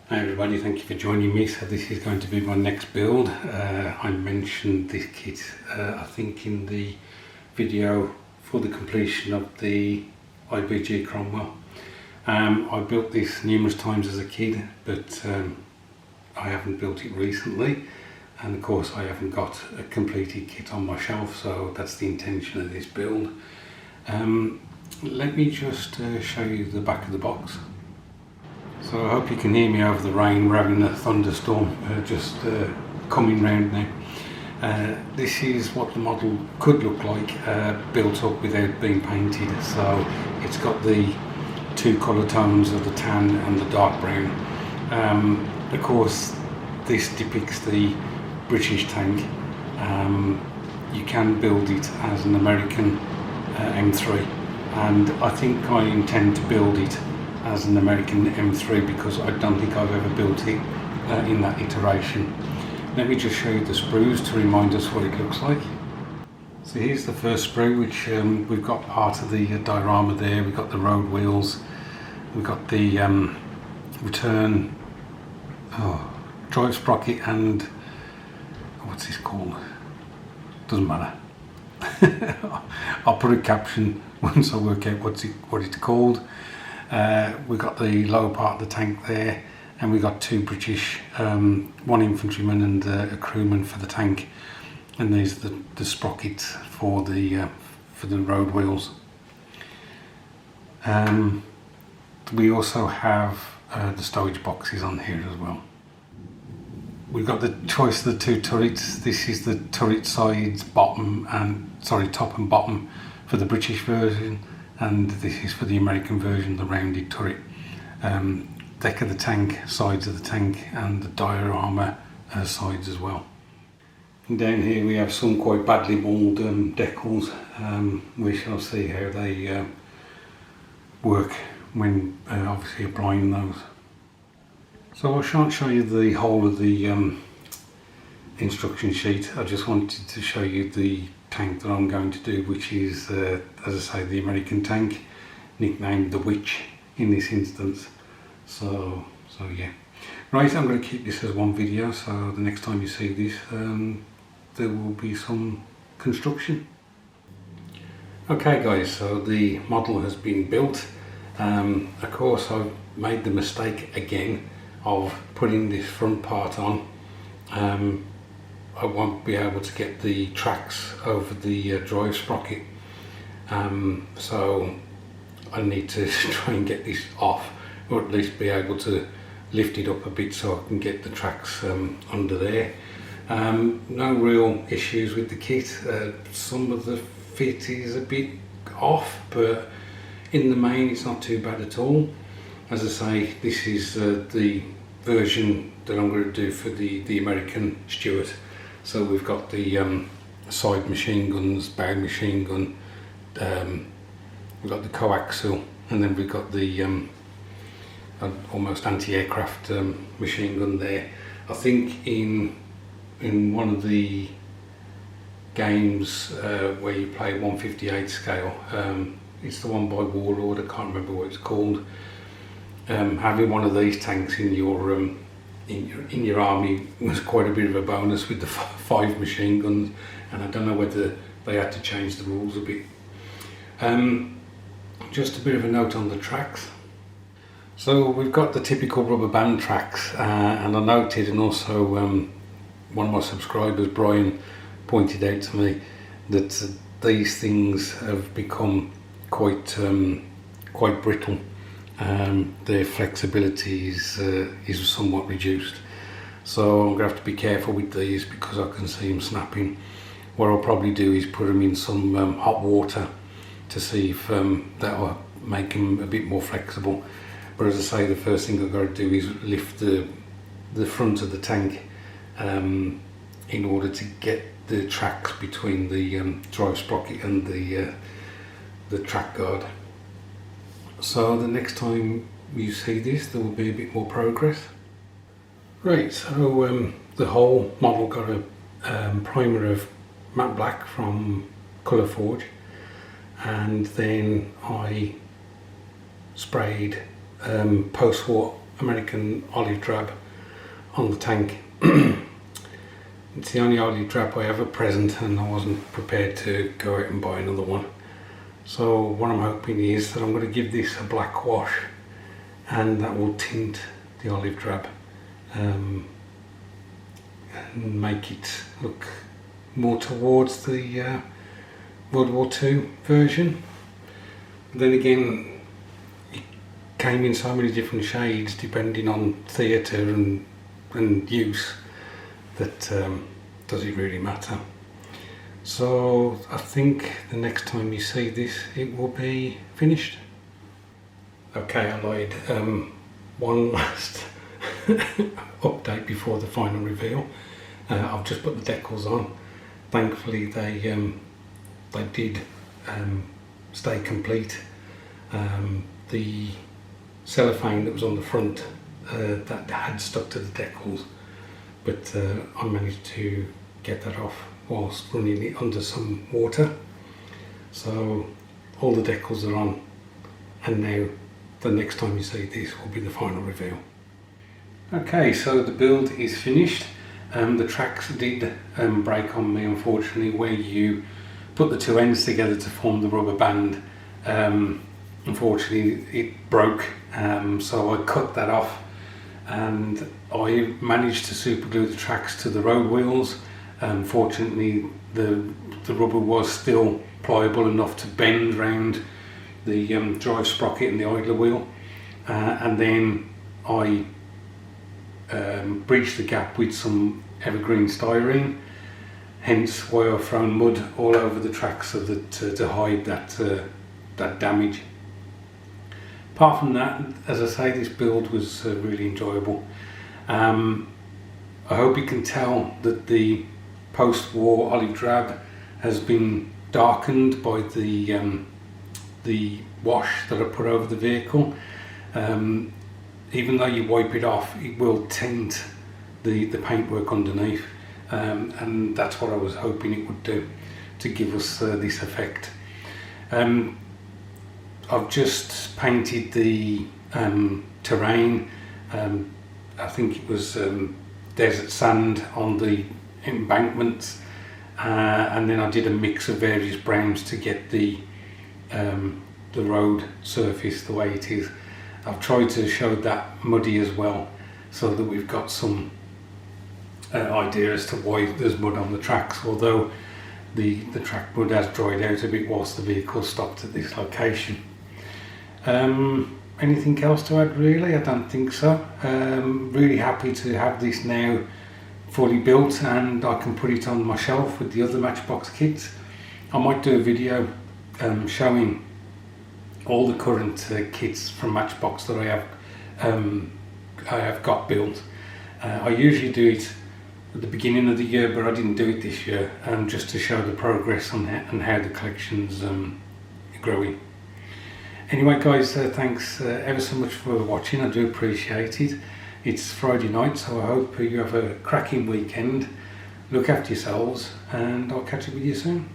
Hi everybody, thank you for joining me. So this is going to be my next build. I mentioned this kit I think in the video for the completion of the IBG Cromwell. I built this numerous times as a kid, but I haven't built it recently, and of course I haven't got a completed kit on my shelf, so that's the intention of this build. Let me just show you the back of the box. So I hope you can hear me over the rain. We're having a thunderstorm just coming round now. This is what the model could look like built up without being painted. So it's got the two colour tones of the tan and the dark brown. Of course this depicts the British tank. You can build it as an American M3, and I think I intend to build it as an American M3 because I don't think I've ever built it in that iteration. Let me just show you the sprues to remind us what it looks like. So here's the first sprue, which we've got part of the diorama there. We've got the road wheels, we've got the return drive sprocket, and what's this called? Doesn't matter. I'll put a caption once I work out what it's called. We've got the lower part of the tank there, and we've got two British, one infantryman and a crewman for the tank, and these are the sprockets for the road wheels. We also have the stowage boxes on here as well. We've got the choice of the two turrets. This is the turret sides, top and bottom for the British version, and this is for the American version, the rounded turret. Deck of the tank, sides of the tank, and the diorama sides as well. And down here we have some quite badly mauled decals. We shall see how they work when obviously applying those. So I shan't show you the whole of the instruction sheet. I just wanted to show you the tank that I'm going to do, which is, as I say, the American tank, nicknamed the Witch in this instance. So yeah. Right, I'm going to keep this as one video, so the next time you see this, there will be some construction. Okay guys, so the model has been built. Of course I've made the mistake again of putting this front part on. I won't be able to get the tracks over the drive sprocket, so I need to try and get this off, or at least be able to lift it up a bit so I can get the tracks under there. No real issues with the kit. Some of the fit is a bit off, but in the main it's not too bad at all. As I say, this is the version that I'm going to do for the American Stuart. So we've got the side machine guns, bow machine gun, we've got the coaxial, and then we've got the almost anti-aircraft machine gun there. I think in one of the games where you play 158 scale, it's the one by Warlord, I can't remember what it's called. Having one of these tanks in your army was quite a bit of a bonus with the 5 machine guns, and I don't know whether they had to change the rules a bit. Just a bit of a note on the tracks. So we've got the typical rubber band tracks, and I noted, and also one of my subscribers, Brian, pointed out to me that these things have become quite brittle. Their flexibility is somewhat reduced, so I'm going to have to be careful with these because I can see them snapping. What I'll probably do is put them in some hot water to see if that will make them a bit more flexible. But as I say, the first thing I've got to do is lift the front of the tank in order to get the tracks between the drive sprocket and the track guard. So the next time you see this, there will be a bit more progress. Right, so the whole model got a primer of matte black from Colour Forge, and then I sprayed post-war American olive drab on the tank. It's the only olive drab I have at present, and I wasn't prepared to go out and buy another one. So what I'm hoping is that I'm going to give this a black wash, and that will tint the olive drab and make it look more towards the World War II version. But then again, it came in so many different shades depending on theatre and use that does it really matter. So I think the next time you see this it will be finished. Okay, I lied. One last update before the final reveal. I've just put the decals on. Thankfully they did stay complete. The cellophane that was on the front that had stuck to the decals, but I managed to get that off whilst running it under some water. So all the decals are on, and now the next time you see this will be the final reveal. Okay, so the build is finished. The tracks did break on me, unfortunately, where you put the two ends together to form the rubber band. Unfortunately it broke, so I cut that off, and I managed to super glue the tracks to the road wheels. Fortunately the rubber was still pliable enough to bend round the drive sprocket and the idler wheel, and then I breached the gap with some evergreen styrene, hence why I've thrown mud all over the tracks so that to hide that damage. Apart from that, as I say, this build was really enjoyable. I hope you can tell that the post-war olive drab has been darkened by the wash that I put over the vehicle. Even though you wipe it off, it will tint the paintwork underneath, and that's what I was hoping it would do to give us this effect. I've just painted the terrain. I think it was desert sand on the embankments, and then I did a mix of various browns to get the road surface the way it is. I've tried to show that muddy as well, so that we've got some idea as to why there's mud on the tracks, although the track mud has dried out a bit whilst the vehicle stopped at this location. Anything else to add really? I don't think so. Really happy to have this now fully built, and I can put it on my shelf with the other Matchbox kits. I might do a video showing all the current kits from Matchbox that I have got built. I usually do it at the beginning of the year, but I didn't do it this year, just to show the progress on how the collection's growing. Anyway guys, thanks ever so much for watching. I do appreciate it. It's Friday night, so I hope you have a cracking weekend. Look after yourselves, and I'll catch up with you soon.